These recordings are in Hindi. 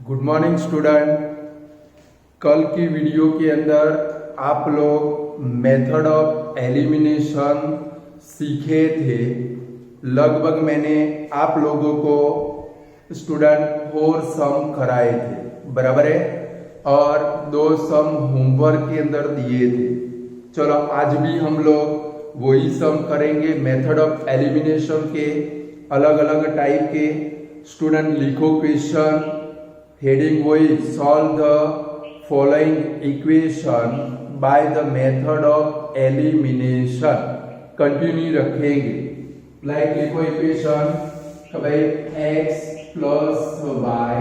Good morning student. कल की वीडियो के अंदर आप लोग मेथड ऑफ एलिमिनेशन सीखे थे। लगभग मैंने आप लोगों को स्टूडेंट 4 सम कराए थे, बराबर है, और 2 सम होमवर्क के अंदर दिए थे। चलो आज भी हम लोग वही सम करेंगे मेथड ऑफ एलिमिनेशन के, अलग अलग टाइप के। स्टूडेंट लिखो क्वेश्चन, हेडिंग वही solve the following equation by the method of elimination continue रखेंगे। लाइक लिखो इक्वेशन कि भाई x plus Y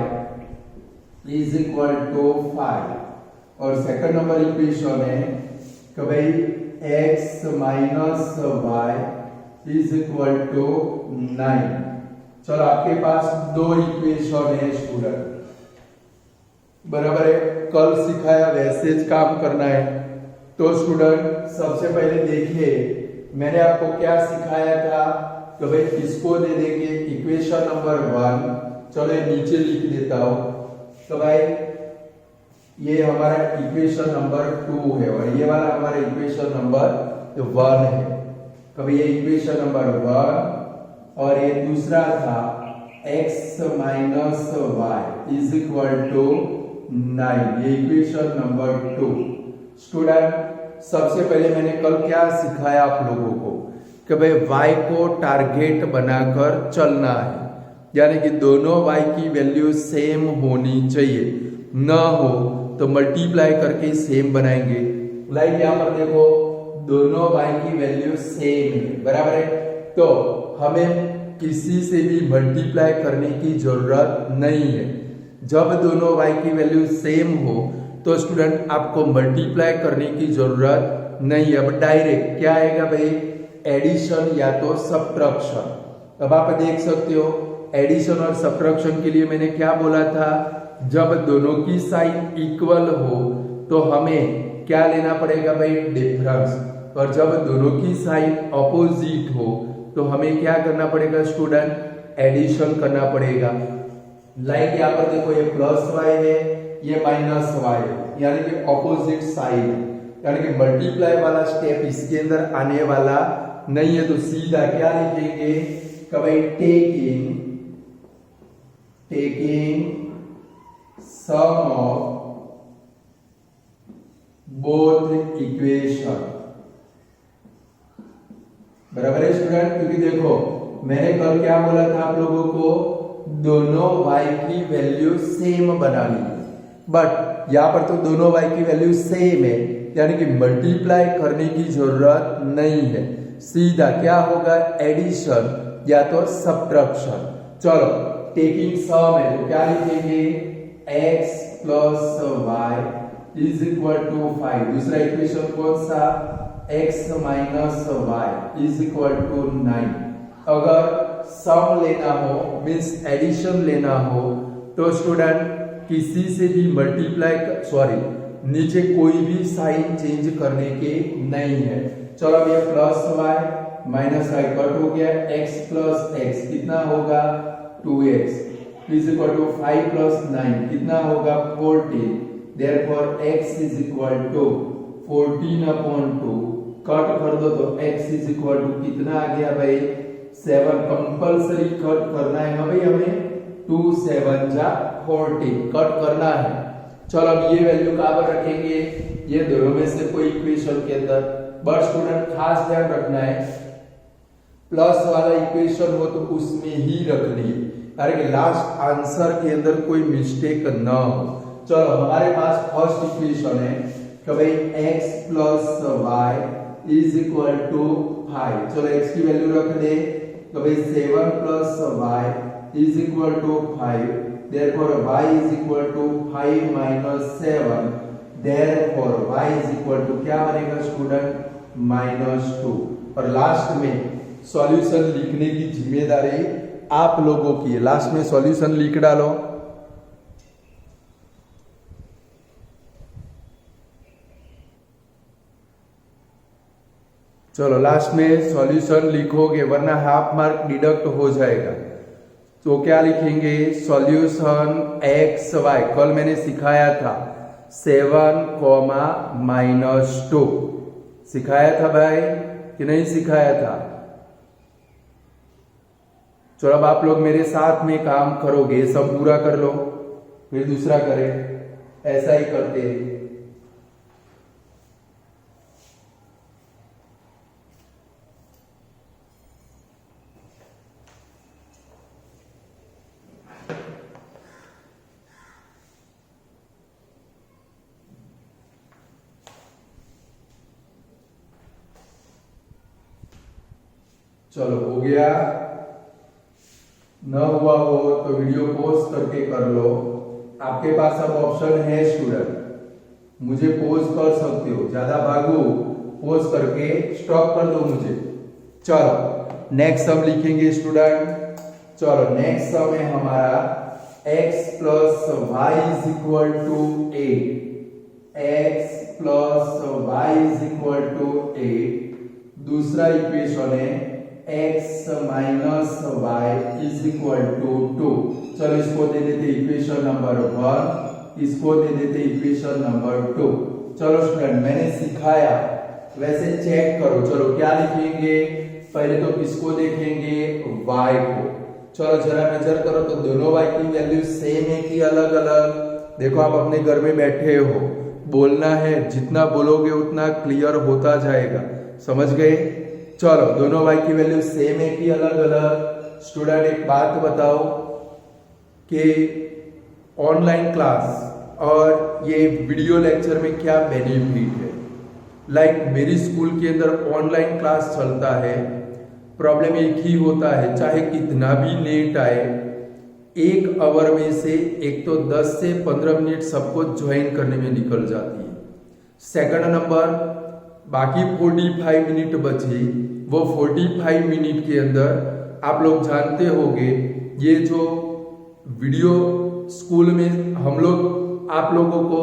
is equal to 5 और सेकंड नंबर इक्वेशन है कि भाई x minus Y is equal to 9। चलो आपके पास 2 इक्वेशन है स्टूडेंट, बराबर है। कल सिखाया वैसे ज काम करना है। तो स्टूडेंट सबसे पहले देखिए मैंने आपको क्या सिखाया था कि भाई इसको दे देंगे इक्वेशन नंबर 1। चलो ये नीचे लिख देता हूं। तो भाई ये हमारा इक्वेशन नंबर 2 है और ये वाला हमारा इक्वेशन नंबर 1 है। कभी ये इक्वेशन नंबर 1 और ये दूसरा था x minus Y is equal to 9, ये इक्वेशन नंबर 2। स्टूडेंट सबसे पहले मैंने कल क्या सिखाया आप लोगों को कि भाई y को टारगेट बनाकर चलना है, यानी कि दोनों y की वैल्यू सेम होनी चाहिए, न हो तो मल्टीप्लाई करके सेम बनाएंगे। लाइक यहाँ पर देखो दोनों y की वैल्यू सेम है, बराबर है, तो हमें किसी से भी मल्टीप्लाई करने की जरूरत नहीं है। जब दोनों y की वैल्यू सेम हो तो स्टूडेंट आपको मल्टीप्लाई करने की जरूरत नहीं है। अब डायरेक्ट क्या आएगा भाई, एडिशन या तो सब्ट्रैक्शन। अब आप देख सकते हो एडिशन और सब्ट्रैक्शन के लिए मैंने क्या बोला था, जब दोनों की साइन इक्वल हो तो हमें क्या लेना पड़ेगा भाई, डिफरेंस, और जब दोनों की साइन अपोजिट हो तो हमें क्या करना पड़ेगा स्टूडेंट, एडिशन करना पड़ेगा। लाइक यहाँ पर देखो ये प्लस वाई है, ये माइनस वाई है, यानी कि ऑपोजिट साइड, यानी कि मल्टीप्लाई वाला स्टेप इसके अंदर आने वाला नहीं है। तो सीधा क्या लिखेंगे कि भाई taking sum of both equation, बराबर है स्टूडेंट। क्योंकि देखो मैंने कल क्या बोला था आप लोगों को, दोनों y की वैल्यू सेम बनानी है, बट यहाँ पर तो दोनों y की वैल्यू सेम है, यानी कि मल्टीप्लाई करने की जरूरत नहीं है। सीधा क्या होगा, एडिशन या तो सब्ट्रैक्शन। चलो टेकिंग सम है तो क्या लिखेंगे, x plus Y is equal to 5। दूसरा इक्वेशन कौन सा, x minus Y is equal to 9। अगर सम लेना हो मीन्स एडिशन लेना हो तो स्टूडेंट किसी से भी मल्टीप्लाई नीचे कोई भी साइन चेंज करने के नहीं है। चलो अब ये plus Y minus Y cut हो गया, x प्लस एक्स कितना होगा 2x is equal to 5 plus 9 कितना होगा 14। Therefore x is equal to 14/2 cut कर दो तो x इज इक्वल टू कितना आ गया भाई 7। कंपल्सरी कट करना है भाई हमें, 2 7 जा 40 कट करना है। चलो अब ये वैल्यू कहां पर रखेंगे, ये दोनों में से कोई इक्वेशन के अंदर। बट स्टूडेंट खास ध्यान रखना है प्लस वाला इक्वेशन हो तो उसमें ही रखनी है, अरे लास्ट आंसर के अंदर कोई मिस्टेक ना हो। चलो हमारे पास फर्स्ट इक्वेशन है कि भाई x plus Y is equal to 5। चलो x की वैल्यू रख दे तो भाई 7 plus Y is equal to 5। Therefore y is equal to 5 minus 7। Therefore y is equal to क्या बनेगा स्टूडेंट, -2। और लास्ट में सॉल्यूशन लिखने की जिम्मेदारी आप लोगों की है। लास्ट में सॉल्यूशन लिख डालो। चलो लास्ट में सॉल्यूशन लिखोगे वरना हाफ मार्क डिडक्ट हो जाएगा। तो क्या लिखेंगे, सॉल्यूशन एक्स वाई, कल मैंने सिखाया था 7, -2 सिखाया था भाई कि नहीं सिखाया था। चलो अब आप लोग मेरे साथ में काम करोगे, सब पूरा कर लो फिर दूसरा करें, ऐसा ही करते हैं। चलो हो गया, न हुआ हो तो वीडियो पॉज करके कर लो। आपके पास अब ऑप्शन है स्टूडेंट, मुझे पॉज कर सकते हो, ज्यादा भागो पॉज करके स्टॉप कर दो मुझे। चलो नेक्स्ट सम लिखेंगे स्टूडेंट। चलो नेक्स्ट सम है हमारा x + y = 8, x + y = 8। दूसरा इक्वेशन है x - y = 2। चलो इसको दे देते इक्वेशन नंबर 1, इसको दे देते इक्वेशन नंबर 2। चलो स्टूडेंट मैंने सिखाया वैसे चेक करो। चलो क्या लिखेंगे, पहले तो किसको देखेंगे, y को। चलो जरा नजर करो तो दोनों y की वैल्यू सेम है कि अलग अलग। देखो आप अपने घर में बैठे हो, बोलना है, जितना बोलोगे उतना क्लियर होता जाएगा, समझ गए। चलो दोनों y की वैल्यू सेम है कि अलग अलग। स्टूडेंट एक बात बताओ कि ऑनलाइन क्लास और ये वीडियो लेक्चर में क्या बेनिफिट है। लाइक मेरी स्कूल के अंदर ऑनलाइन क्लास चलता है, प्रॉब्लम एक ही होता है, चाहे कितना भी नेट आए, 1 आवर में से एक तो 10 से 15 मिनट सबको ज्वाइन करने में निकल जाती है। सेकंड नंबर, बाकी 45 मिनट बचे, वो 45 मिनट के अंदर आप लोग जानते होंगे ये जो वीडियो स्कूल में हम लोग आप लोगों को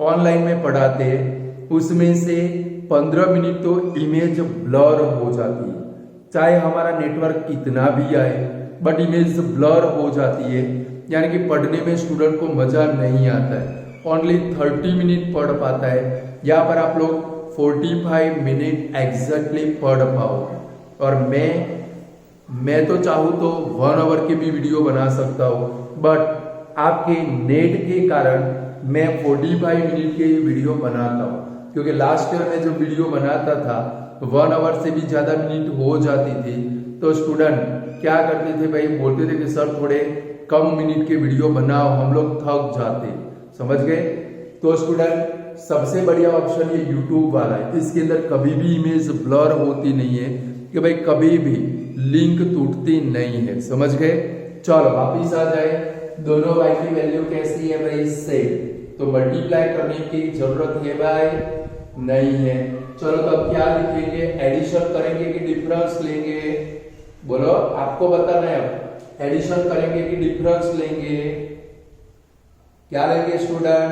ऑनलाइन में पढ़ाते हैं, उसमें से 15 मिनट तो इमेज ब्लर हो जाती है। चाहे हमारा नेटवर्क कितना भी आए बट इमेज ब्लर हो जाती है, यानी कि पढ़ने में स्टूडेंट को मजा नहीं आता है। ओनली 30 मिनट पढ़ पाता है, यहाँ पर आप लोग 45 मिनट एग्जैक्टली पढ़ पाओगे। और मैं तो चाहूँ तो 1 आवर की भी वीडियो बना सकता हूँ, बट आपके नेट के कारण मैं 45 मिनट की वीडियो बनाता हूँ, क्योंकि लास्ट ईयर में जो वीडियो बनाता था 1 आवर से भी ज्यादा मिनट हो जाती थी। तो स्टूडेंट क्या करते थे भाई, बोलते थे कि सर थोड़े कम मिनट के वीडियो बनाओ, हम लोग थक जाते, समझ गए। तो स्टूडेंट सबसे बढ़िया ऑप्शन ये यूट्यूब वाला है, इसके अंदर कभी भी इमेज ब्लर होती नहीं है कि भाई कभी भी लिंक टूटती नहीं है, समझ गए। चलो वापिस आ जाए, दोनों y की वैल्यू कैसी है भाई, सेम, तो मल्टीप्लाई करने की जरूरत है भाई, नहीं है। चलो तो अब क्या लिखेंगे, एडिशन करेंगे कि डिफरेंस लेंगे, बोलो आपको बताना है। अब एडिशन करेंगे कि डिफरेंस लेंगे, क्या लेंगे स्टूडेंट,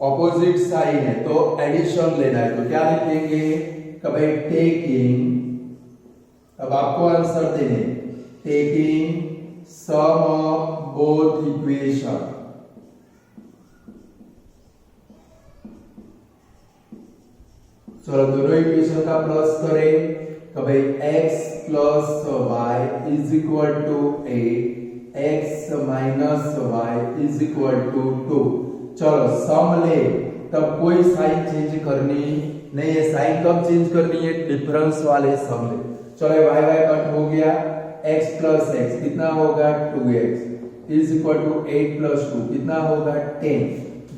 ऑपोजिट साइन है तो एडिशन लेना है, तो क्या लिखेंगे कि भाई टेकिंग, अब आपको आंसर देने, taking sum of both equation. चलो दोनों इक्वेशन का प्लस करें तो भाई x + y = 8, x - y = 2। चलो सम ले, तब कोई साइन चेंज करनी नहीं है, साइन कब चेंज करनी है, डिफरेंस वाले सम ले। चलो y कट हो गया, x + x कितना होगा 2x = 8 + 2 कितना होगा 10।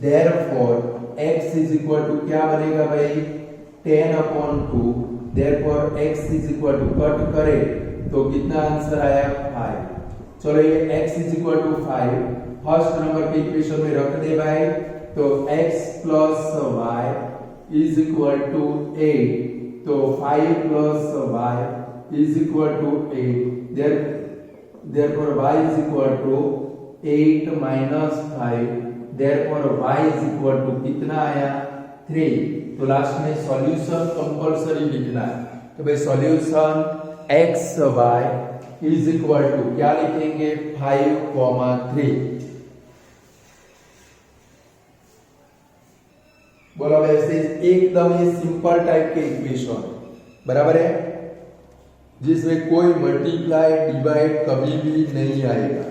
देयरफॉर x क्या बनेगा भाई 10/2, देयरफॉर x कट करे तो कितना आंसर आया 5। चलो ये x = 5 फर्स्ट नंबर के इक्वेशन में रख दे भाई, तो x + y = 8, तो 5 + y = 8, therefore y = 8 - 5, therefore y कितना आया 3। तो लास्ट में सॉल्यूशन कंपलसरी लिखना है, तो भाई solution x y is equal to क्या लिखेंगे 5,3। बोलो वैसे एकदम ये सिंपल टाइप के इक्वेशन बराबर है, जिसमें कोई मल्टीप्लाई डिवाइड कभी भी नहीं आएगा।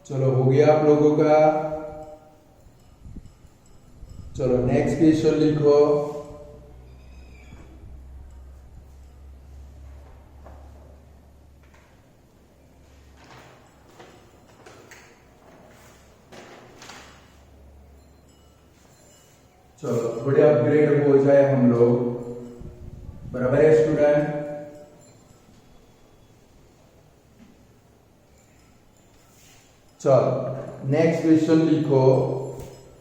चलो हो गया आप लोगों का। चलो नेक्स्ट क्वेश्चन लिखो। चलो थोड़े अपग्रेड हो जाए हम लोग, बराबर है स्टूडेंट। चलो नेक्स्ट क्वेश्चन लिखो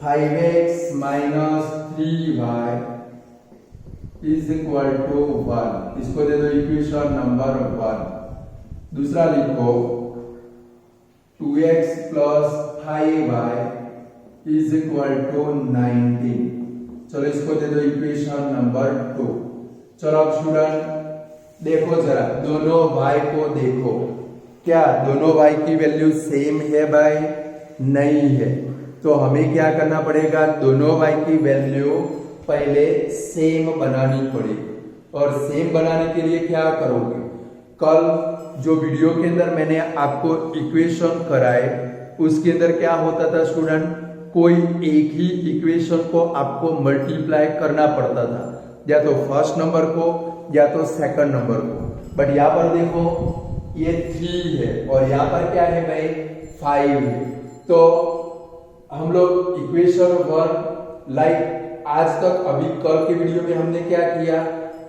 5x minus 3y is equal to 1। इसको दे दो इक्वेशन नंबर 1। दूसरा लिखो 2x plus 5y is equal to 19। चलो इसको दे दो इक्वेशन नंबर 2। चलो अब स्टूडेंट देखो जरा दोनों y को देखो, क्या दोनों y की वैल्यू सेम है भाई? नहीं है। तो हमें क्या करना पड़ेगा, दोनों y की वैल्यू पहले सेम बनानी पड़ेगी। और सेम बनाने के लिए क्या करोगे, कल जो वीडियो के अंदर मैंने आपको इक्वेशन कराए उसके अंदर क्या होता था स्टूडेंट, कोई एक ही इक्वेशन को आपको मल्टीप्लाई करना पड़ता था, या तो फर्स्ट नंबर को या तो सेकंड नंबर को। बट यहाँ पर देखो ये 3 है और यहाँ पर क्या है भाई 5 है। तो हम लोग इक्वेशन 1 लाइक आज तक अभी कल के वीडियो में हमने क्या किया,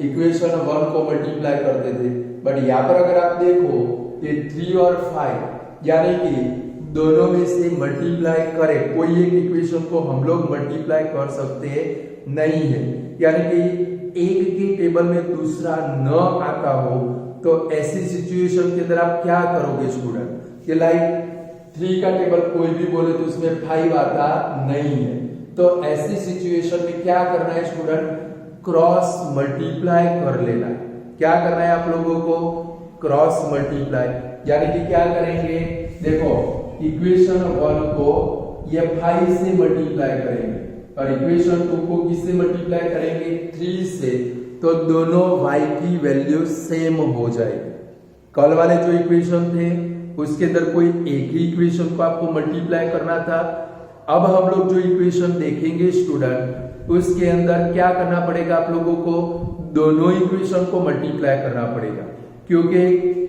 इक्वेशन 1 को मल्टीप्लाई करते थे। बट यहाँ पर अगर आप देखो ये 3 और 5 यानी कि दोनों में से मल्टीप्लाई करें, कोई एक इक्वेशन को हम लोग मल्टीप्लाई कर सकते नहीं है। यानी कि एक के टेबल में दूसरा न आता हो तो ऐसी सिचुएशन के अंदर आप क्या करोगे स्टूडेंट, ये लाइक 3 का टेबल कोई भी बोले तो उसमें 5 आता नहीं है। तो ऐसी सिचुएशन में क्या करना है स्टूडेंट, क्रॉस मल्टीप्लाई कर लेना। क्या करना है आप लोगों को, क्रॉस मल्टीप्लाई। यानी कि क्या करेंगे, देखो इक्वेशन 1 को ये 5 से मल्टीप्लाई करेंगे और इक्वेशन 2 को किससे मल्टीप्लाई करेंगे, 3 से। तो दोनों y की वैल्यू सेम हो जाएगी। कल वाले जो इक्वेशन थे उसके अंदर कोई एक ही इक्वेशन को आपको मल्टीप्लाई करना था। अब हम लोग जो इक्वेशन देखेंगे स्टूडेंट उसके अंदर क्या करना पड़ेगा आप लोगों को, दोनों इक्वेशन को मल्टीप्लाई करना पड़ेगा। क्योंकि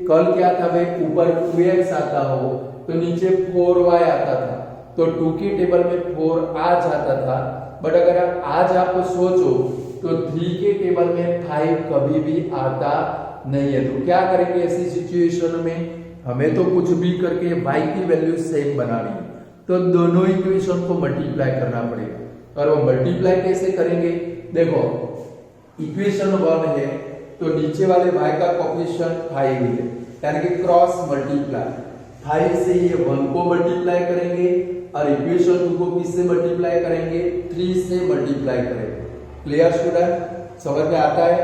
कल क्या था भाई, ऊपर 2x आता हो तो नीचे 4y आता था, तो 2 के टेबल में 4 आ जाता था। बट अगर आज आप सोचो तो 3 के टेबल में 5 कभी भी आता नहीं है। तो क्या करेंगे ऐसी सिचुएशन में, हमें तो कुछ भी करके y की वैल्यू सेम बनानी है, तो दोनों इक्वेशन को मल्टीप्लाई करना पड़ेगा। और वो मल्टीप्लाई कैसे करेंगे, देखो इक्वेशन 1 है तो नीचे वाले y का कोएफिशिएंट 5 है, यानी कि क्रॉस मल्टीप्लाई 5 से ये 1 को मल्टीप्लाई करेंगे और इक्वेशन 2 को किससे मल्टीप्लाई करेंगे, 3 से मल्टीप्लाई करेंगे। क्लियर स्टूडेंट, समझ में आता है।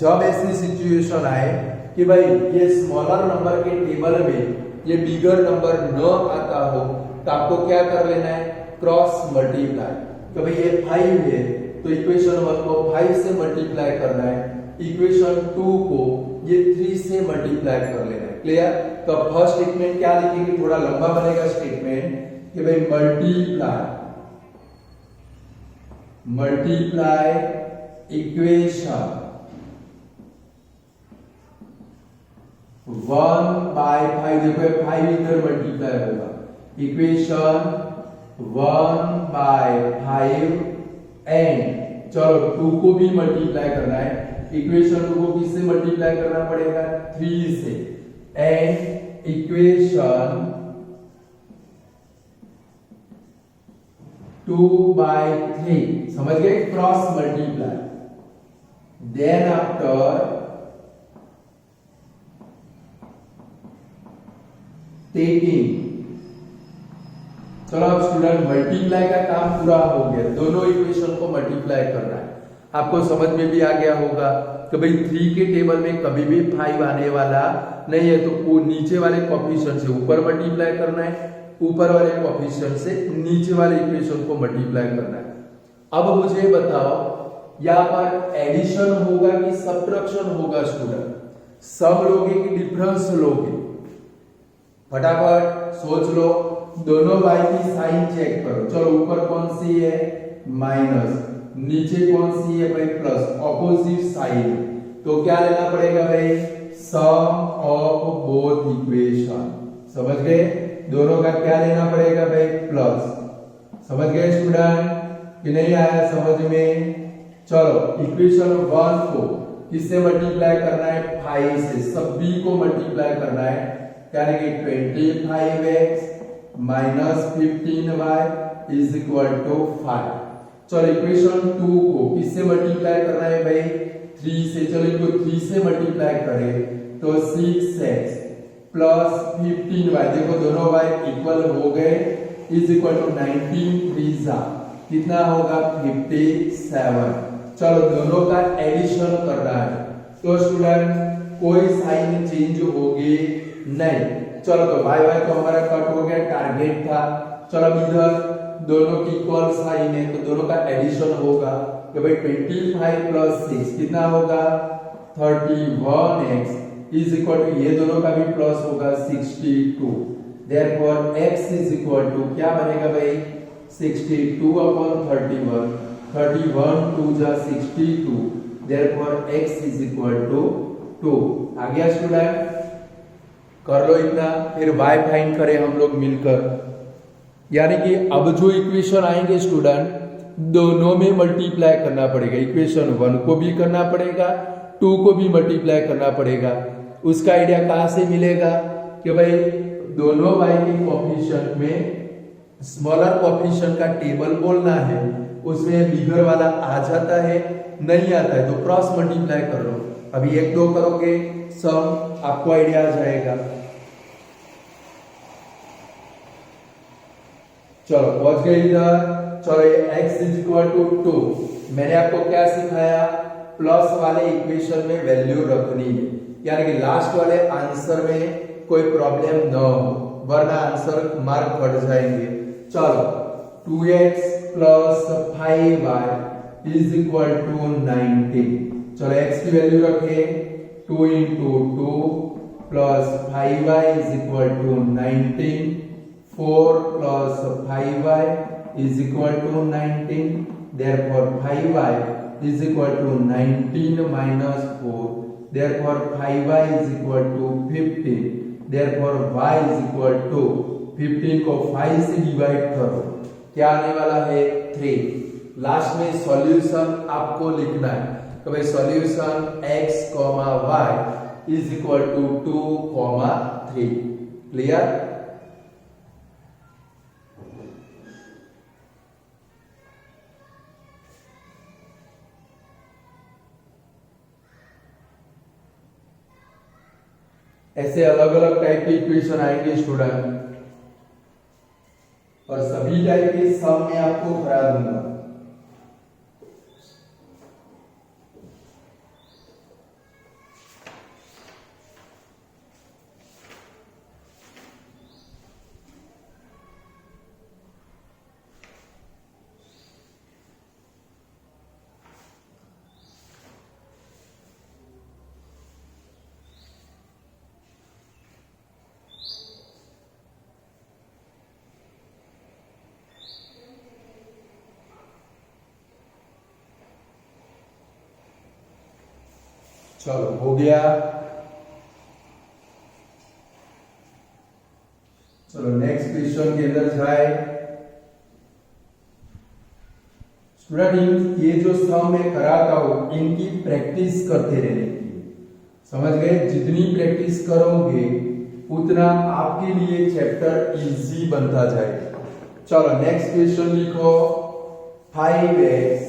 जब ऐसी सिचुएशन आए कि भाई ये स्मॉलर नंबर के टेबल में ये बिगर नंबर न आता हो तो आपको क्या कर लेना है, क्रॉस मल्टीप्लाई। तो भाई ये 5 है तो इक्वेशन 1 को 5 से मल्टीप्लाई करना है, इक्वेशन 2 को ये 3 से मल्टीप्लाई कर लेना है। क्लियर। तो फर्स्ट स्टेटमेंट क्या लिखेंगे, थोड़ा लंबा बनेगा स्टेटमेंट कि भाई मल्टीप्लाई इक्वेशन 1/5। देखो 5 इधर मल्टीप्लाई होगा, इक्वेशन 1/5 एंड चलो 2 को भी मल्टीप्लाई करना है, इक्वेशन 2 को किससे मल्टीप्लाई करना पड़ेगा, 3 से, एंड इक्वेशन 2/3, समझ गए, cross multiply, then after taking, चलो अब स्टूडेंट मल्टीप्लाई का काम पूरा हो गया, दोनों इक्वेशन को मल्टीप्लाई करना है। आपको समझ में भी आ गया होगा कि भाई 3 के टेबल में कभी भी 5 आने वाला नहीं है, तो नीचे वाले कोएफिशिएंट से ऊपर मल्टीप्लाई करना है, ऊपर वाले कोएफिशिएंट से नीचे वाले इक्वेशन को मल्टीप्लाई करना है। अब मुझे बताओ यहाँ पर एडिशन होगा कि सब्ट्रैक्शन होगा स्टूडेंट, सम लोगे कि डिफरेंस लोगे, फटाफट सोच लो, दोनों y की साइन चेक करो। चलो ऊपर कौन सी है, माइनस, नीचे कौन सी है भाई, प्लस, ऑपोजिट साइड, तो क्या लेना पड़ेगा भाई, सम ऑफ बोथ इक्वेशन, समझ गए, दोनों का क्या लेना पड़ेगा भाई, प्लस, समझ गए स्टूडेंट कि नहीं आया समझ में। चलो इक्वेशन 1 को किससे मल्टीप्लाई करना है, 5 से, सभी को मल्टीप्लाई करना है, यानी कि 25x minus 15y is equal to 5। चलो इक्वेशन 2 को किससे मल्टीप्लाई करना है भाई, 3 से, चलो इनको 3 से मल्टीप्लाई करें तो 6x प्लस 15y, देखो दोनों y इक्वल हो गए, इज इक्वल टू 19 3 कितना होगा 57। चलो दोनों का एडिशन करना है, तो स्टूडेंट कोई साइन चेंज होगी नहीं। चलो तो y y तो हमारा कट हो गया, टारगेट था। चलो अब इधर दोनों की इक्वल साइन है, तो दोनों का एडिशन होगा कि भाई 25 प्लस 6 कितना होगा 31x इज इक्वल टू, ये दोनों का भी प्लस होगा 62, therefore x is equal to क्या बनेगा भाई 62 अपॉन 31, 31 2 जा 62, therefore x is equal to 2। आ गया स्टूडेंट, कर लो इतना, फिर y फाइंड करें हम लोग मिलकर, यानी कि अब जो इक्वेशन आएंगे स्टूडेंट दोनों में मल्टीप्लाई करना पड़ेगा, इक्वेशन 1 को भी करना पड़ेगा, 2 को भी मल्टीप्लाई करना पड़ेगा। उसका आइडिया कहां से मिलेगा कि भाई दोनों y के कोएफिशिएंट में स्मॉलर कोएफिशिएंट का टेबल बोलना है, उसमें बिगर वाला आ जाता है, नहीं आता है तो क्रॉस मल्टीप्लाई कर लो। अभी 1 2 करोगे सम, आपको आइडिया आ जाएगा। चलो पहुंच गए इधर। चलो ये x इज इक्वल टू 2, मैंने आपको क्या सिखाया, प्लस वाले इक्वेशन में वैल्यू रखनी है, यानी कि लास्ट वाले आंसर में कोई प्रॉब्लम न हो, वरना आंसर मार्क बढ़ जाएंगे। चलो 2x plus 5y is equal to 19। चलो x की वैल्यू रखे 2 into 2 plus 5y is equal to 19, 4 plus 5y is equal to 19, therefore 5y is equal to 19 minus 4, therefore 5y is equal to 15, therefore y is equal to 15 को 5 से डिवाइड करो, क्या आने वाला है 3। लास्ट में सॉल्यूशन आपको लिखना है, तो भाई solution x, y is equal to 2, 3। Clear. ऐसे अलग अलग टाइप के इक्वेशन आएंगे स्टूडेंट, और सभी टाइप के सम में आपको करा दूंगा। चलो हो गया। चलो नेक्स्ट क्वेश्चन के अंदर जाए स्टूडेंट ये जो सम मैं कराता हूं इनकी प्रैक्टिस करते रहने की, समझ गए? जितनी प्रैक्टिस करोगे उतना आपके लिए चैप्टर इजी बनता जाएगा। चलो नेक्स्ट क्वेश्चन लिखो। 5x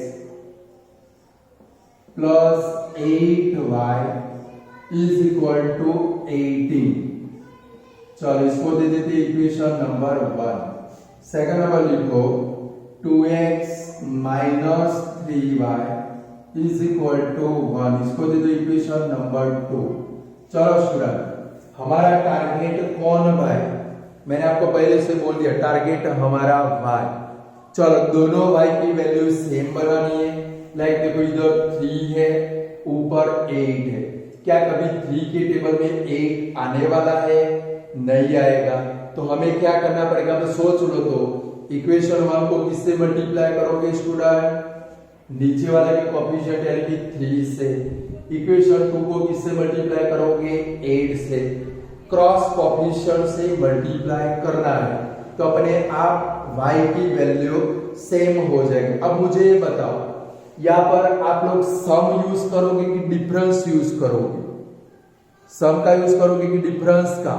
plus 8y is equal to 18। चलो इसको दे देते इक्वेशन नंबर 1। सेकंड नंबर लिखो 2x minus 3y is equal to 1। इसको दे दो इक्वेशन नंबर 2। चलो स्टूडेंट हमारा टारगेट कौन भाई? मैंने आपको पहले से बोल दिया टारगेट हमारा y। चलो दोनों y की वैल्यू सेम बनानी है। लाइक देखो इधर 3 है, ऊपर 8 है। क्या कभी 3 के टेबल में 8 आने वाला है? नहीं आएगा। तो हमें क्या करना पड़ेगा? तो सोच लो, तो इक्वेशन 1 को किससे मल्टीप्लाई करोगे स्टूडेंट? नीचे वाले के कोएफिशिएंट यानी कि 3 से। इक्वेशन 2 को किससे मल्टीप्लाई करोगे? 8 से। क्रॉस कोएफिशिएंट से मल्टीप्लाई करना है तो अपने आप y की वैल्यू सेम हो जाएगी। अब मुझे ये बताओ, यहाँ पर आप लोग सम यूज करोगे कि डिफरेंस यूज करोगे? सम का यूज करोगे कि डिफरेंस का?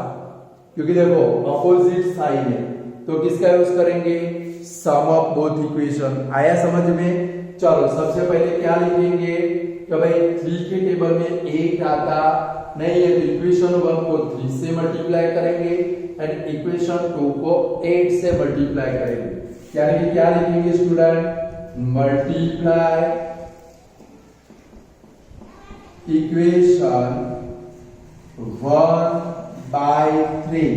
क्योंकि देखो अपोजिट साइन है तो किसका यूज करेंगे? सम ऑफ बोथ इक्वेशन। आया समझ में? चलो सबसे पहले क्या लिखेंगे कि भाई 3 के टेबल में 8 आता नहीं है तो इक्वेशन 1 को 3 से मल्टीप्लाई करेंगे एंड इक्वेशन 2 को 8 से मल्टीप्लाई करेंगे। यानी कि क्या लिखेंगे स्टूडेंट? मल्टीप्लाई इक्वेशन 1 बाय 3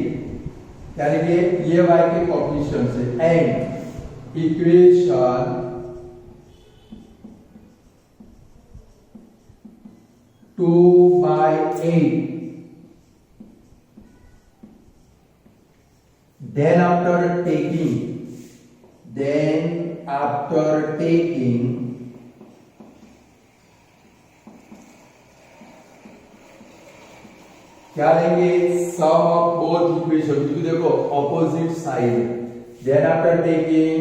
यानी कि ये y के कोएफिशिएंट से and equation 2 by 8। Then after taking क्या लेंगे? सम ऑफ बोथ इक्वेशन, क्योंकि देखो opposite side. Then after taking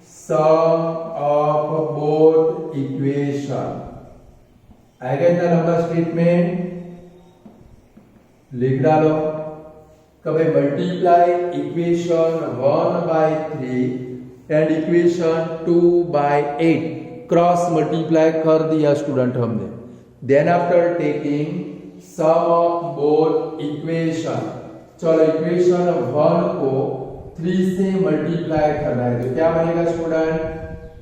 sum of both equation, again the number statement लिख डालो। कभी multiply equation 1 by 3 and equation 2 by 8 cross multiply कर दिया स्टूडेंट हमने। Then after taking sum of both equation, चलो इक्वेशन 1 को 3 से मल्टीप्लाई करना है तो क्या बनेगा स्टूडेंट?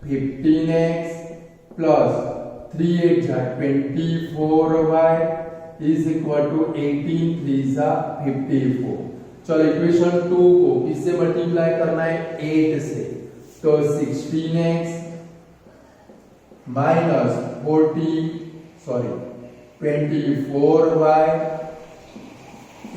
15x प्लस 3 8 जा 24y इज इक्वल टू 18 3 जा 54। चलो इक्वेशन 2 को किससे मल्टीप्लाई करना है? 8 से। तो 16x minus 24y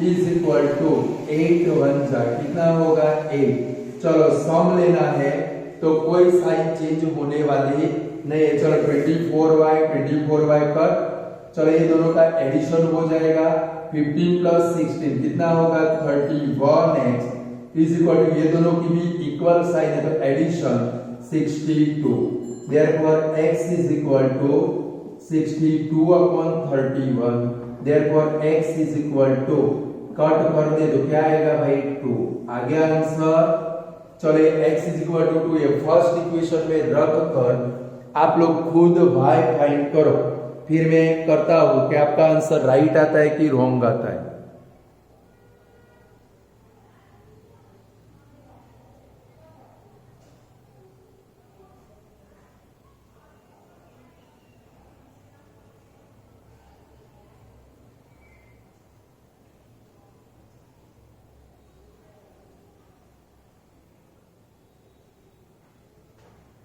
is equal to 8 1 जा कितना होगा? 8। चलो सम लेना है तो कोई साइन चेंज होने वाली नहीं है। चलो 24y पर चलो ये दोनों का एडिशन हो जाएगा। 15 प्लस 16 कितना होगा? 31x इज इक्वल टू ये दोनों की भी इक्वल साइन है तो addition 62। Therefore x is equal to 62 upon 31। Therefore x is equal to cut कर दे तो क्या आएगा भाई? 2 आ गया आंसर। चलो x इज इक्वल टू 2 ये फर्स्ट इक्वेशन में रख कर आप लोग खुद y फाइंड करो, फिर मैं करता हूं कि आपका आंसर राइट आता है कि रॉन्ग आता है।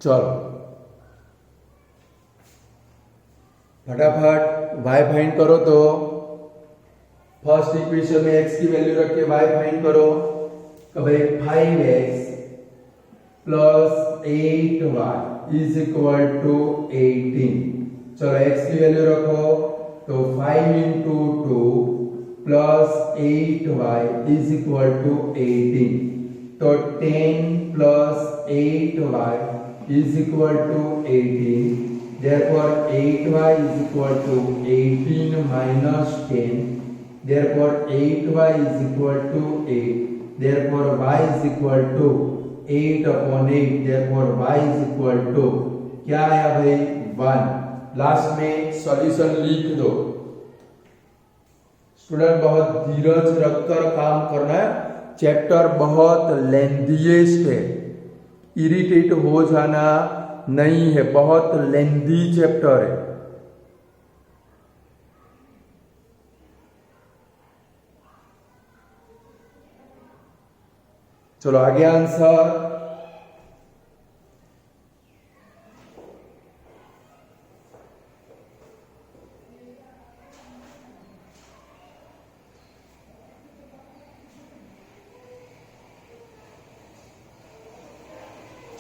चलो फटाफट y फाइंड करो। तो फर्स्ट इक्वेशन में x की वैल्यू रख के y फाइंड करो। तो भाई 5x plus 8y is equal to 18। चलो x की वैल्यू रखो तो 5 into 2 plus 8y is equal to 18। तो 10 plus 8y is equal to 18. Therefore 8y is equal to 18 minus 10. Therefore 8y is equal to 8. Therefore y is equal to 8 upon 8. Therefore y is equal to क्या आया भाई 1. लास्ट में सॉल्यूशन लिख दो. स्टूडेंट बहुत धीरज रखकर काम करना है. चैप्टर बहुत लेंथीएस्ट है, इरिटेट हो जाना नहीं है, बहुत लेंथी चैप्टर है. चलो आगे आंसर.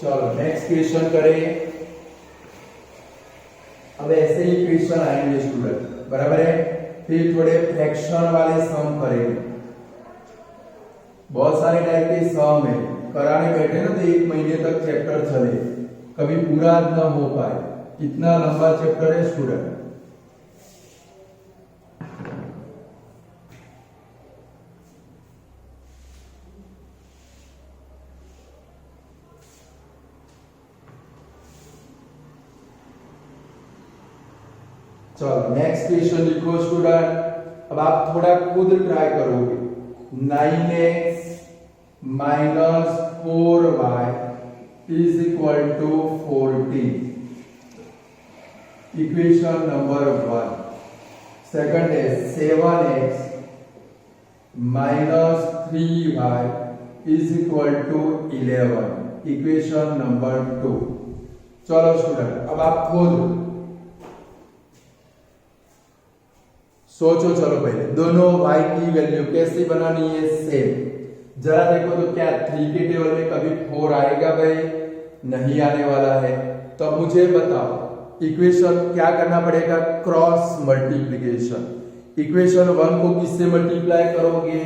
चलो नेक्स्ट क्वेश्चन करें. अब ऐसे ही क्वेश्चन आएंगे स्टूडेंट, बराबर है. फिर थोड़े फ्रैक्शन वाले सम करेंगे. बहुत सारे टाइप के सम है, कराने बैठे ना तो 1 महीने तक चैप्टर चले, कभी पूरा न हो पाए. कितना लंबा चैप्टर है स्टूडेंट. चलो नेक्स्ट क्वेश्चन लिखो स्टूडेंट. अब आप थोड़ा खुद ट्राई करोगे. 9x minus 4y is equal to 14. Equation number 1. Second है 7x minus 3y is equal to 11. Equation number 2. चलो स्टूडेंट अब आप खुद सोचो. चलो पहले दोनों y की वैल्यू कैसी बनानी है, सेम. जरा देखो तो क्या 3 के टेबल में कभी 4 आएगा भाई, नहीं आने वाला है. तो अब मुझे बताओ इक्वेशन क्या करना पड़ेगा, क्रॉस मल्टीप्लिकेशन. इक्वेशन 1 को किससे मल्टीप्लाई करोगे,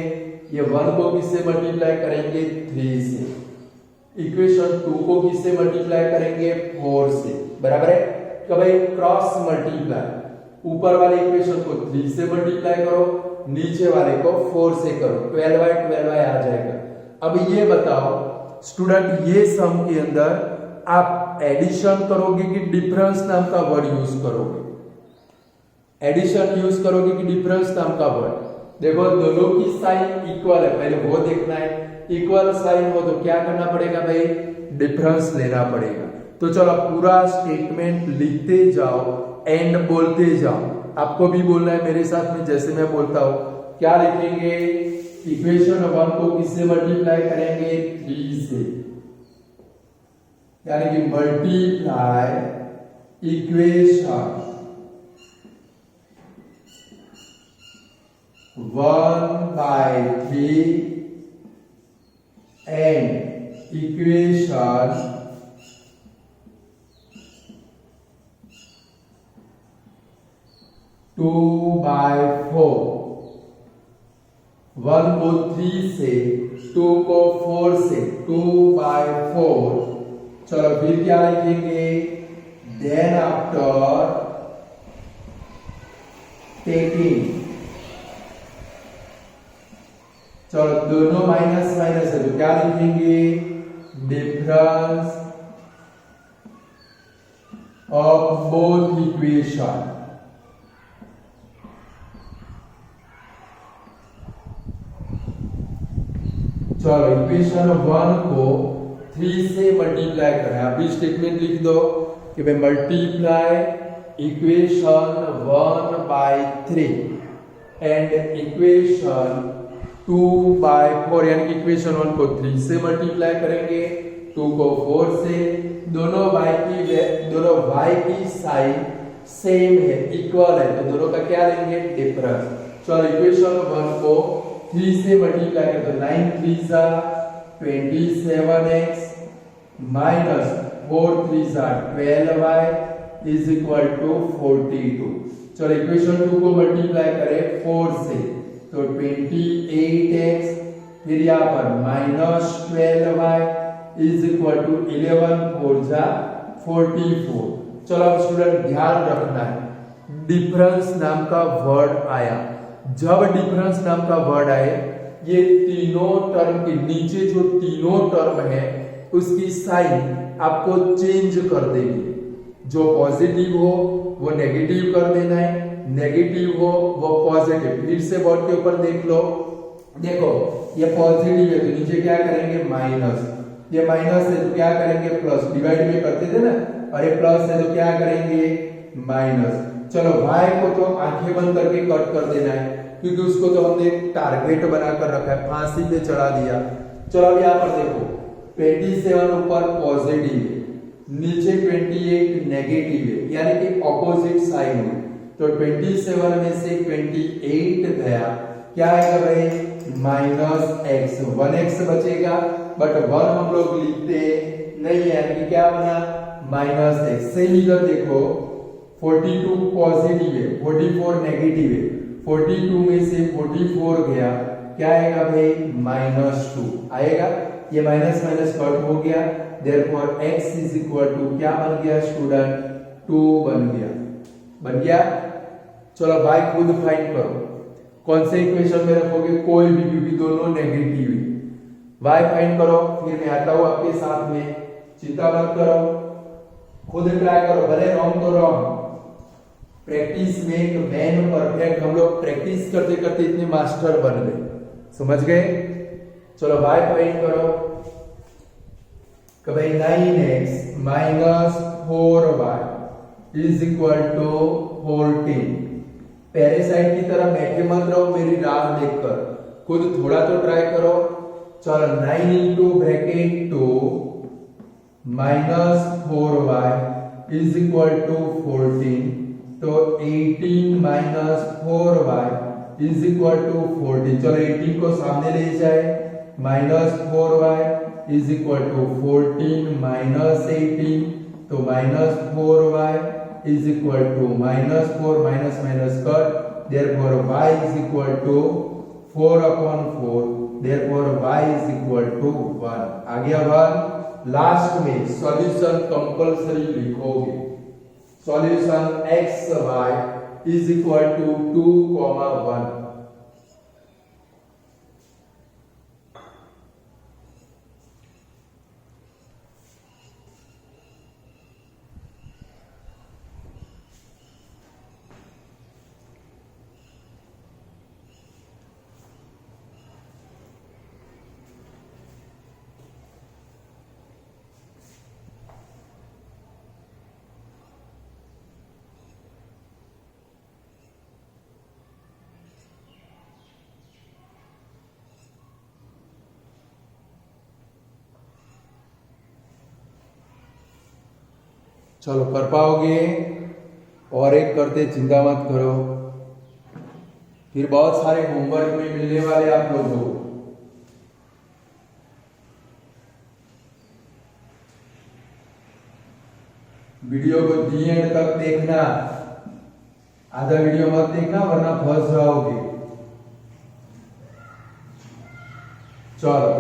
ये 1 को किससे मल्टीप्लाई करेंगे 3 से. इक्वेशन 2 को किससे मल्टीप्लाई करेंगे 4 से, बराबर है. तो भाई क्रॉस मल्टीप्लाई, ऊपर वाले इक्वेशन को 3 से मल्टीप्लाई करो, नीचे वाले को 4 से करो, 12y आ जाएगा. अब ये बताओ स्टूडेंट, ये सम के अंदर आप एडिशन करोगे कि डिफरेंस नाम का वर्ड यूज करोगे. एडिशन यूज करोगे कि डिफरेंस नाम का वर्ड. देखो दोनों की साइन इक्वल है, पहले वो देखना है. इक्वल साइन हो तो क्या करना पड़ेगा भाई, डिफरेंस लेना पड़ेगा. तो चलो पूरा स्टेटमेंट लिखते जाओ एंड बोलते जाओ. आपको भी बोलना है मेरे साथ में, जैसे मैं बोलता हूं. क्या लिखेंगे, इक्वेशन 1 को किससे मल्टीप्लाई करेंगे 3 से, यानी कि मल्टीप्लाई इक्वेशन 1/3 एंड इक्वेशन 2/4. 1 को 3 से, 2 को 4 से, 2/4. चलो फिर क्या लिखेंगे, देन आफ्टर टेकिंग. चलो दोनों माइनस माइनस है तो क्या लिखेंगे, डिफरेंस ऑफ बोथ इक्वेशन. चलो इक्वेशन 1 को 3 से मल्टीप्लाई करें. आप भी स्टेटमेंट लिख दो कि भाई मल्टीप्लाई इक्वेशन 1/3 एंड इक्वेशन 2/4, यानी कि इक्वेशन 1 को 3 से मल्टीप्लाई करेंगे, 2 को 4 से. दोनों y की साइन सेम है, इक्वल है, तो दोनों का क्या लेंगे, डिफरेंस. चलो इक्वेशन 1 को 3 से मल्टीप्लाई करें तो 9 3 जा 27x माइनस 4 3 जा 12y इज इक्वल टू 42. चलो इक्वेशन 2 को मल्टीप्लाई करें 4 से तो 28x, फिर यहाँ पर minus 12y is equal to 11 4 जा 44। चलो अब स्टूडेंट ध्यान रखना है, डिफरेंस नाम का वर्ड आया, जब डिफरेंस नाम का वर्ड आए ये तीनों टर्म के नीचे जो तीनों टर्म है उसकी साइन आपको चेंज कर देगी। जो पॉजिटिव हो वो नेगेटिव कर देना है, नेगेटिव हो वो पॉजिटिव। फिर से बोर्ड के ऊपर देख लो, देखो ये पॉजिटिव है तो नीचे क्या करेंगे माइनस, ये माइनस है तो क्या करेंगे प्लस, डिवाइड में करते थे ना, और ये प्लस है तो क्या करेंगे माइनस। चलो y को तो आंखें बंद करके कट कर देना है क्योंकि उसको तो हमने टारगेट बनाकर रखा है, फांसी पे चढ़ा दिया। चलो अब यहाँ पर देखो 27 ऊपर पॉजिटिव है, नीचे 28 नेगेटिव है, यानी कि ऑपोजिट साइन है। तो 27 में से 28 गया, क्या आएगा भाई माइनस एक्स, 1x बचेगा, बट 1 हम लोग लिखते नहीं है, यानी कि क्या बना माइनस एक्स। सेम इधर देखो 42 पॉजिटिव है, 44 नेगेटिव है, 42 में से 44 गया, क्या आएगा भाई -2 आएगा, ये माइनस माइनस कट हो गया, therefore x is equal to क्या बन गया स्टूडेंट 2 बन गया, बन गया। चलो y खुद फाइंड करो, कौन से इक्वेशन में रखोगे, कोई भी, क्योंकि दोनों नेगेटिव है। y फाइंड करो, फिर मैं आता हूं आपके साथ में, चिंता मत करो, खुद ट्राई करो, भले रॉन्ग तो wrong. Practice make man perfect, हम लोग प्रैक्टिस करते करते इतने मास्टर बन गए, समझ गए। चलो y फाइंड करो, कि भाई 9x minus 4y is equal to 14। पहले साइड की तरफ बैठे मत रहो, मेरी राह देखकर खुद थोड़ा तो ट्राई करो। चलो 9 into bracket 2 minus 4y is equal to 14, तो 18 minus 4y is equal to 14। चलो 18 को सामने ले जाए, minus 4y is equal to 14 minus 18, तो minus 4y is equal to -4 minus minus cut, therefore y is equal to 4/4, therefore y is equal to 1 आ गया 1। लास्ट में सॉल्यूशन कंपलसरी लिखोगे, solution xy is equal to 2,1। चलो कर पाओगे, और एक करते चिंता मत करो, फिर बहुत सारे होमवर्क में मिलने वाले आप लोगों को। वीडियो को दी एंड तक देखना, आधा वीडियो मत देखना वरना फंस जाओगे। चलो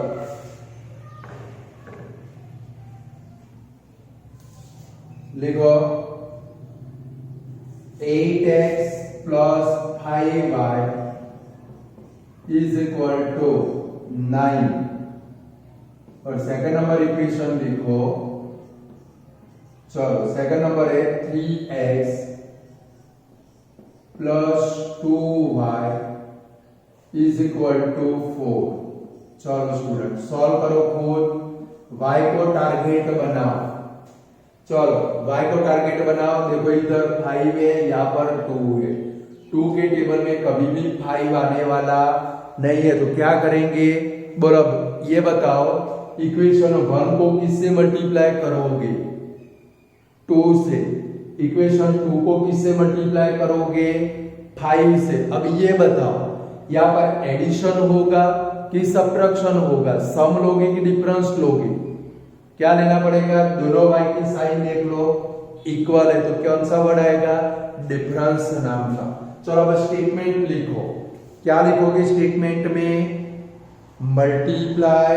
लिखो 8x plus 5y is equal to 9, और सेकंड नंबर इक्वेशन लिखो। चलो सेकंड नंबर है 3x plus 2y is equal to 4। चलो स्टूडेंट सॉल्व करो खुद, y को टारगेट बनाओ। चलो y को टारगेट बनाओ, देखो इधर 5 है, यहाँ पर 2 है, 2 के टेबल में कभी भी 5 आने वाला नहीं है, तो क्या करेंगे बोलो, ये बताओ इक्वेशन 1 को किससे मल्टीप्लाई करोगे 2 से, इक्वेशन 2 को किससे मल्टीप्लाई करोगे 5 से। अब ये बताओ यहाँ पर एडिशन होगा कि सब्ट्रैक्शन होगा, सम लोगे कि डिफरेंस लोगे, क्या लेना पड़ेगा, दोनों y की साइन देख लो इक्वल है, तो कौन सा वर्ड आएगा डिफरेंस नाम का। चलो अब स्टेटमेंट लिखो, क्या लिखोगे स्टेटमेंट में, multiply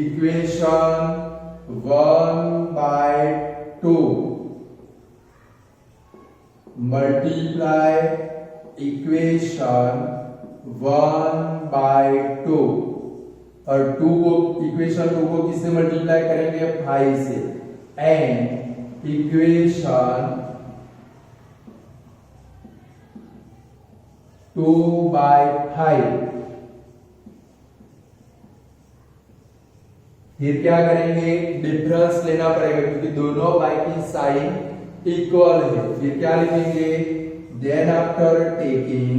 equation 1 by 2 multiply equation 1/2 और 2 को इक्वेशन 2 को किससे मल्टीप्लाई करेंगे 5 से एंड इक्वेशन 2/5 फिर क्या करेंगे डिफरेंस लेना पड़ेगा क्योंकि दोनों बाई की साइन इक्वल है। फिर क्या लिखेंगे then after taking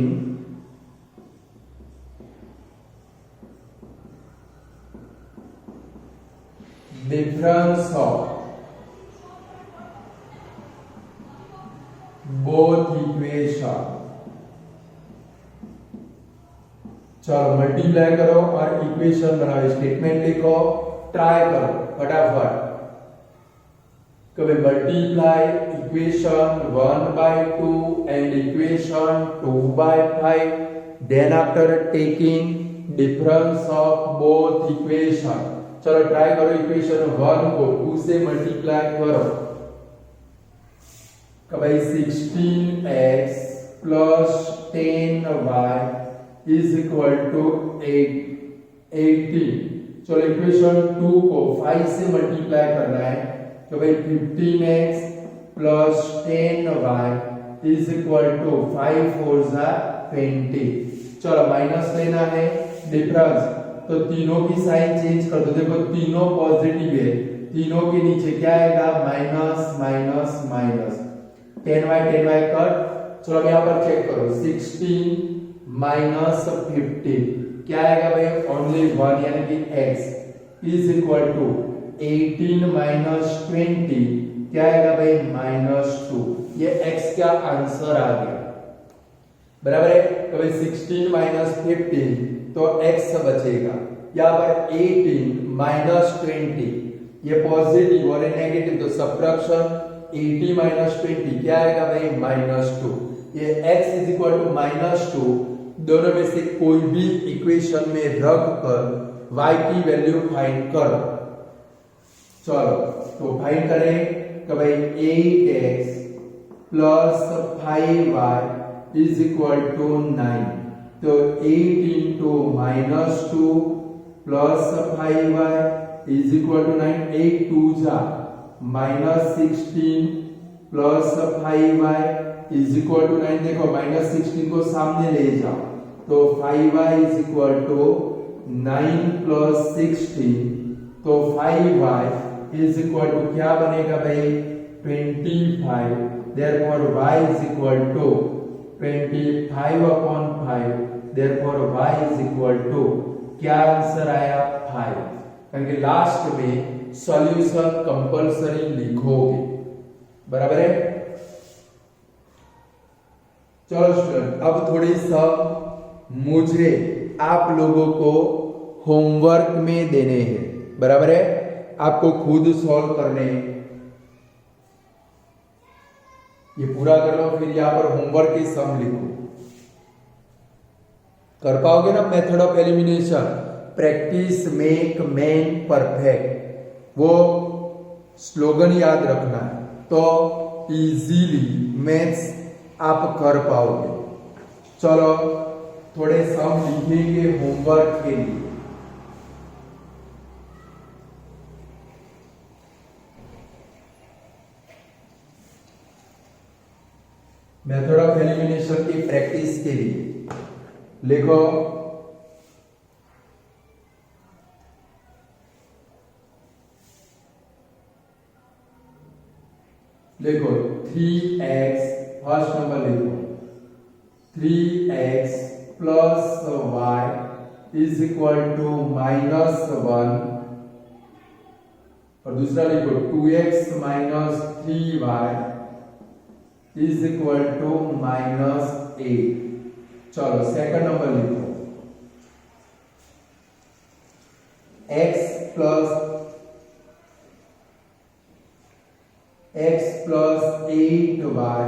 difference of both equation चलो मल्टीप्लाई करो और इक्वेशन बनाओ स्टेटमेंट लिखो ट्राई करो फटाफट कभी multiply equation 1/2 and equation 2/5 then after taking difference of both equation चलो ट्राई करो इक्वेशन 1 को 2 से मल्टीप्लाई करो भाई 16x plus 10y is equal to 18 चलो इक्वेशन 2 को 5 से मल्टीप्लाई करना है तो भाई 15x plus 10y is equal to 5 4 20 चलो माइनस लेना है डिफरेंस तो तीनों की साइन चेंज कर दो देखो तीनों पॉजिटिव है तीनों के नीचे क्या आएगा minus minus minus 10y cut चलो अब यहाँ पर चेक करो 16 माइनस 15 क्या आएगा भाई ओनली 1 यानी कि x is equal to 18 minus 20 क्या आएगा भाई -2 ये x का आंसर आ गया बराबर है तो भाई 16 माइनस 15 तो x बचेगा यहाँ पर 18 माइनस 20 ये पॉजिटिव और नेगेटिव तो सबट्रैक्शन 80 माइनस 20 क्या आएगा भाई -2 ये x इज इक्वल टू -2 दोनों में से कोई भी इक्वेशन में रख कर y की वैल्यू फाइंड करो चलो तो फाइंड करें कि भाई 8x plus 5y is equal to 9 तो 8 into -2 plus 5y is equal to 9 8 2 जा -16 plus 5y is equal to 9 देखो -16 को सामने ले जाओ तो 5y is equal to 9 plus 16 तो 5y इज इक्वल टू क्या बनेगा भाई 25 therefore y is equal to 25/5 therefore y is equal to क्या आंसर आया 5 क्योंकि लास्ट में सॉल्यूशन कंपलसरी लिखोगे बराबर है चलो स्टूडेंट अब थोड़ी सा मुझे आप लोगों को होमवर्क में देने हैं बराबर है आपको खुद सॉल्व करने ये पूरा कर लो फिर यहाँ पर होमवर्क की सम लिखो कर पाओगे ना method of elimination practice make man perfect वो स्लोगन याद रखना है तो इजीली मैथ्स आप कर पाओगे चलो थोड़े सम लिखेंगे होमवर्क के लिए मेथड ऑफ एलिमिनेशन की प्रैक्टिस के लिए लिखो देखो 3x फर्स्ट नंबर लिखो 3x plus y is equal to -1 और दूसरा लिखो 2x minus 3y is equal to -8 चलो सेकंड नंबर लिखो x plus 8y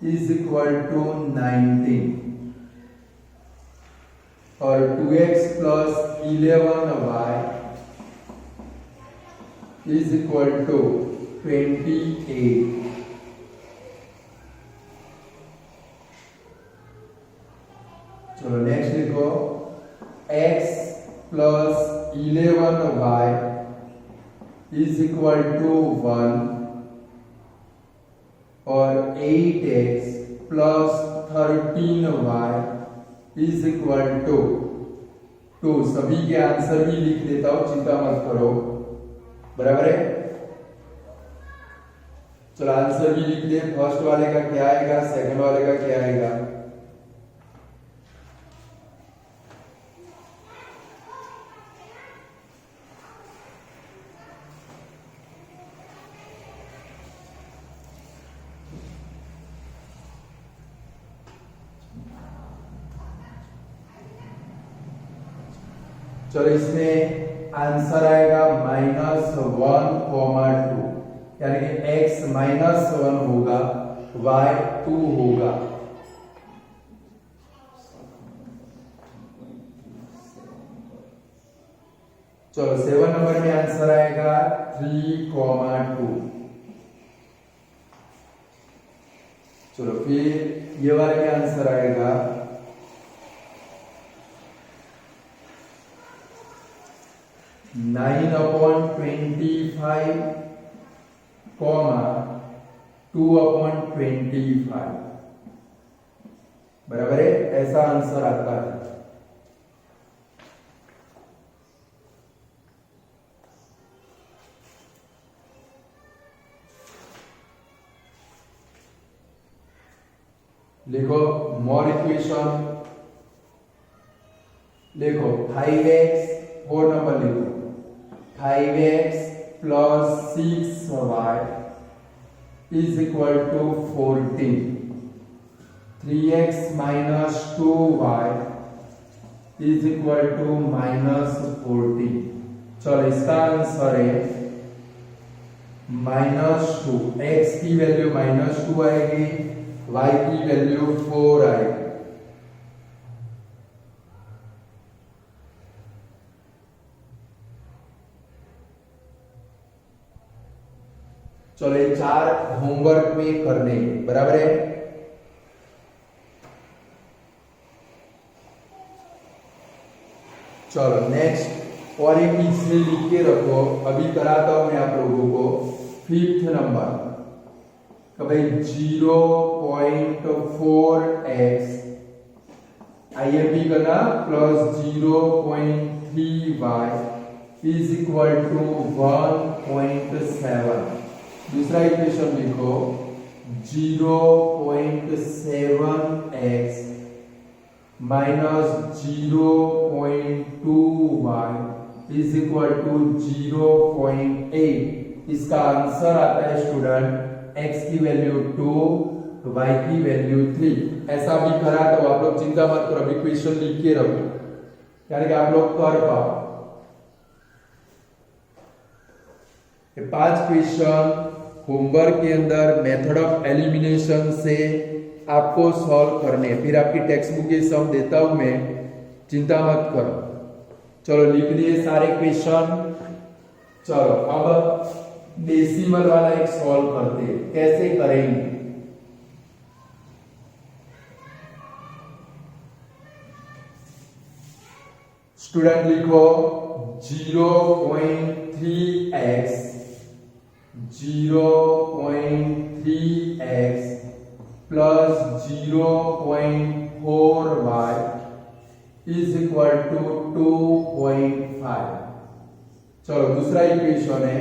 is equal to 19 और 2x plus 11y is equal to 28। चलो नेक्स्ट लिखो x plus 11y is equal to 1 और 8x plus 13y is equal to 2। सभी के आंसर भी लिख देता हूं, चिंता मत करो, बराबर है। चलो आंसर भी लिख दे। फर्स्ट वाले का क्या आएगा, सेकंड वाले का क्या आएगा। चलो इसमें आंसर आएगा -1,2, यानी कि x -1 होगा, y 2 होगा। चलो 7 नंबर में आंसर आएगा 3,2। चलो फिर ये वाले में आंसर आएगा 9/25, 2/25, बराबर है, ऐसा आंसर आता है। लिखो मोर इक्वेशन, लिखो 5x, 4 नंबर लिखो 5x plus 6y is equal to 14, 3x minus 2y is equal to -14। चलो इसका आंसर है -2। x की वैल्यू -2 आएगी, y की वैल्यू 4 आएगी। चलो ये 4 होमवर्क में करने, बराबर है। चलो नेक्स्ट और एक इसमें लिख के रखो, अभी कराता हूं मैं आप लोगों को। 5th नंबर का भाई 0.4x IMP करना plus 0.3y is equal to 1.7। दूसरा इक्वेशन लिखो 0.7x minus 0.2y is equal to 0.8। इसका आंसर आता है स्टूडेंट x की वैल्यू 2, y की वैल्यू 3। ऐसा भी करा तो आप लोग चिंता मत करो, अभी क्वेश्चन लिख के रखो, यानी कि आप लोग कर पाओ। 5 क्वेश्चन होमवर्क के अंदर मेथड ऑफ एलिमिनेशन से आपको सॉल्व करने, फिर आपकी टेक्स्ट बुक के सम देता हूं मैं, चिंता मत करो। चलो लिख लिए सारे क्वेश्चन। चलो अब डेसिमल वाला एक सॉल्व करते हैं, कैसे करेंगे। स्टूडेंट लिखो 0.3x 0.3x plus 0.4y is equal to 2.5। चलो दूसरा इक्वेशन है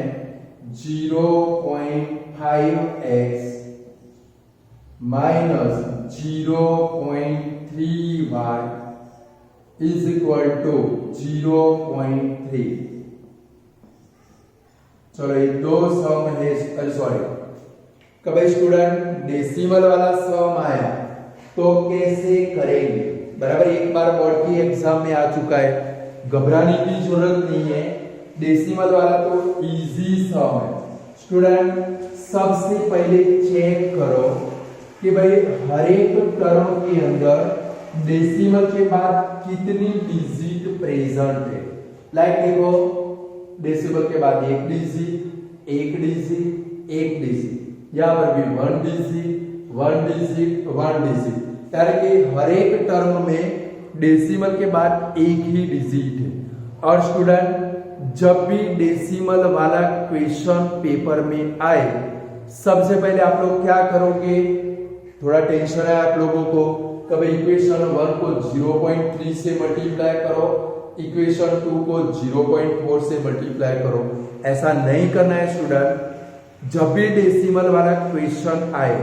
0.5x minus 0.3y is equal to 0.3। चलो ये दो सम है, सॉरी कभी स्टूडेंट डेसिमल वाला सम आया तो कैसे करेंगे, बराबर। एक बार बोर्ड की एग्जाम में आ चुका है, घबराने की जरूरत नहीं है। डेसिमल वाला तो इजी सम है स्टूडेंट। सबसे पहले चेक करो कि भाई हर एक टर्म के अंदर डेसिमल के बाद कितनी डिजिट प्रेजेंट है। लाइक देखो डेसिमल के बाद 1 डिजिट, 1 डिजिट, एक डिजिट, यहाँ पर भी 1 डिजिट 1 डिजिट 1 डिजिट, यानी कि हर एक टर्म में डेसिमल के बाद एक ही डिजिट है। और स्टूडेंट जब भी डेसिमल वाला क्वेश्चन पेपर में आए, सबसे पहले आप लोग क्या करोगे, थोड़ा टेंशन है आप लोगों को, कभी इक्वेशन 1 को 0.3 से मल्टीप्लाई करो, इक्वेशन 2 को 0.4 से मल्टीप्लाई करो, ऐसा नहीं करना है स्टूडेंट। जब भी डेसिमल वाला क्वेश्चन आए,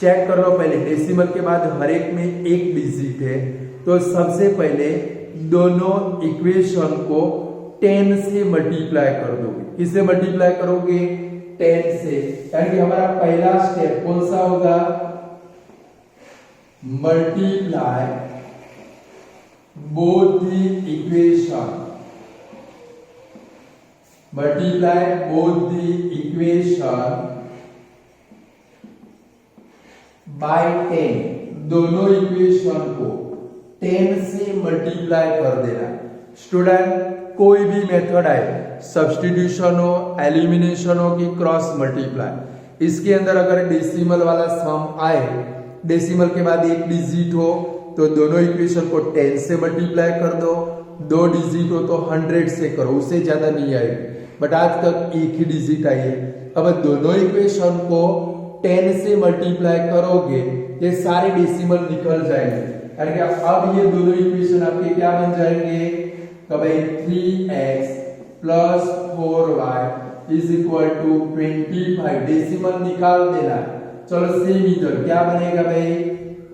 चेक कर लो पहले डेसिमल के बाद हर एक में एक डिजिट है, तो सबसे पहले दोनों इक्वेशन को 10 से मल्टीप्लाई कर दोगे। किससे मल्टीप्लाई करोगे, 10 से, यानी कि हमारा पहला स्टेप कौन सा होगा, multiply both the equation, multiply both the equation by 10, दोनों इक्वेशन को 10 से मल्टीप्लाई कर देना। स्टूडेंट कोई भी मेथड आए, सब्स्टिट्यूशन हो, एलिमिनेशन हो कि क्रॉस मल्टीप्लाई, इसके अंदर अगर डेसिमल वाला सम आए, डेसिमल के बाद एक डिजिट हो तो दोनों इक्वेशन को 10 से मल्टीप्लाई कर दो, 2 डिजिट हो तो 100 से करो, उससे ज्यादा नहीं आएगी, बट आज तक एक ही डिजिट आई है। अब दोनों इक्वेशन को 10 से मल्टीप्लाई करोगे, ये सारे डेसिमल निकल जाएंगे, यानी कि अब ये दोनों इक्वेशन आपके क्या बन जाएंगे, कभी 3x plus 4y is equal to 25, decimal निकाल देना। चलो सेम इधर क्या बनेगा भाई,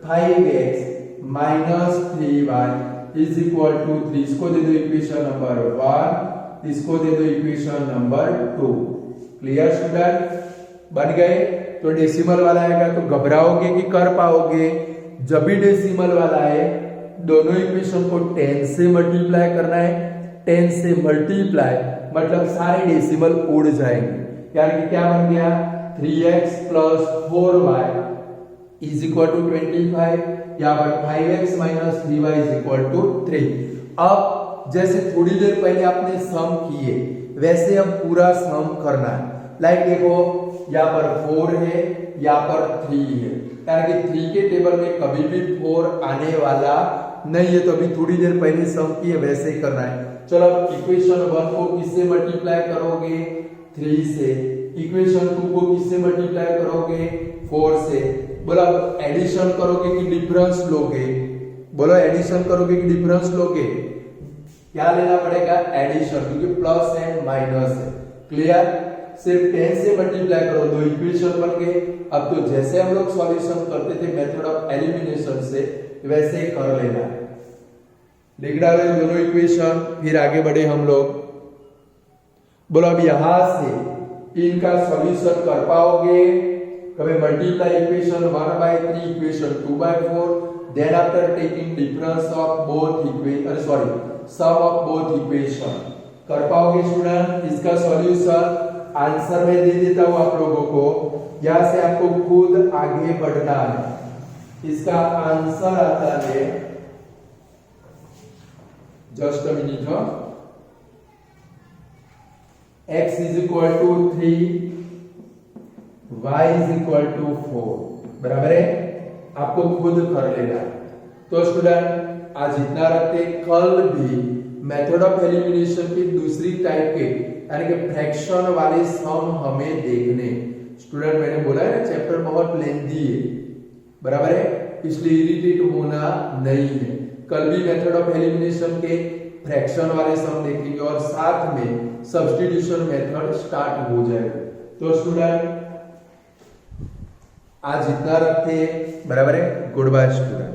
5x minus 3y is equal to 3, इसको दे दो इक्वेशन नंबर 1, इसको दे दो इक्वेशन नंबर 2। क्लियर स्टूडेंट, बन गए। तो डेसिमल वाला आएगा तो घबराओगे कि कर पाओगे, जब भी डेसिमल वाला है दोनों इक्वेशन को 10 से मल्टीप्लाई करना है, 10 से मल्टीप्लाई मतलब सारे डेसिमल उड़ जाएंगे, यानी कि क्या बन गया, 3x plus 4y is equal to 25, यहाँ पर 5x minus 3y is equal to 3। अब जैसे थोड़ी देर पहले आपने सम किए, वैसे अब पूरा सम करना है। लाइक देखो यहाँ पर 4 है, यहाँ पर 3 है, यानी कि 3 के टेबल में कभी भी 4 आने वाला नहीं है, तो अभी थोड़ी देर पहले सम किए वैसे ही करना है। चलो अब इक्वेशन 1 को किससे मल्टीप्लाई करोगे, 3 से, इक्वेशन 2 को किससे मल्टीप्लाई करोगे, 4 से। बोलो अब एडिशन करोगे कि डिफरेंस लोगे, बोलो एडिशन करोगे कि डिफरेंस लोगे, क्या लेना पड़ेगा, एडिशन, क्योंकि प्लस एंड माइनस है। क्लियर, सिर्फ 10 से मल्टीप्लाई करो, दो इक्वेशन बन गए। अब तो जैसे हम लोग सॉल्यूशन करते थे मेथड ऑफ एलिमिनेशन से, वैसे ही कर लेना। लिख डालो दोनों इक्वेशन, फिर आगे बढ़े हम लोग। बोलो अब यहां से इनका सॉल्यूशन कर पाओगे, कभी multiply equation 1/3 equation 2/4, then after taking difference of both equation, sum of both equation, कर पाओगे स्टूडेंट। इसका सॉल्यूशन आंसर में दे देता हूं आप लोगों को, यहां से आपको खुद आगे बढ़ना है। इसका आंसर आता है, just a minute, x is equal to 3, y is equal to 4, बराबर है, आपको खुद कर लेना। तो स्टूडेंट आज इतना रखते, कल भी मेथड ऑफ एलिमिनेशन की दूसरी टाइप के यानी कि फ्रैक्शन वाले सम हमें देखने। स्टूडेंट मैंने बोला है ना चैप्टर बहुत लेंथी है, बराबर है, इसलिए इरिटेट होना नहीं है। कल भी मेथड ऑफ एलिमिनेशन के फ्रैक्शन वाले सम देखेंगे और साथ में सब्स्टिट्यूशन मेथड स्टार्ट हो जाएगा। तो स्टूडेंट आज इतना रखते हैं, बराबर है, गुड बाय स्टूडेंट।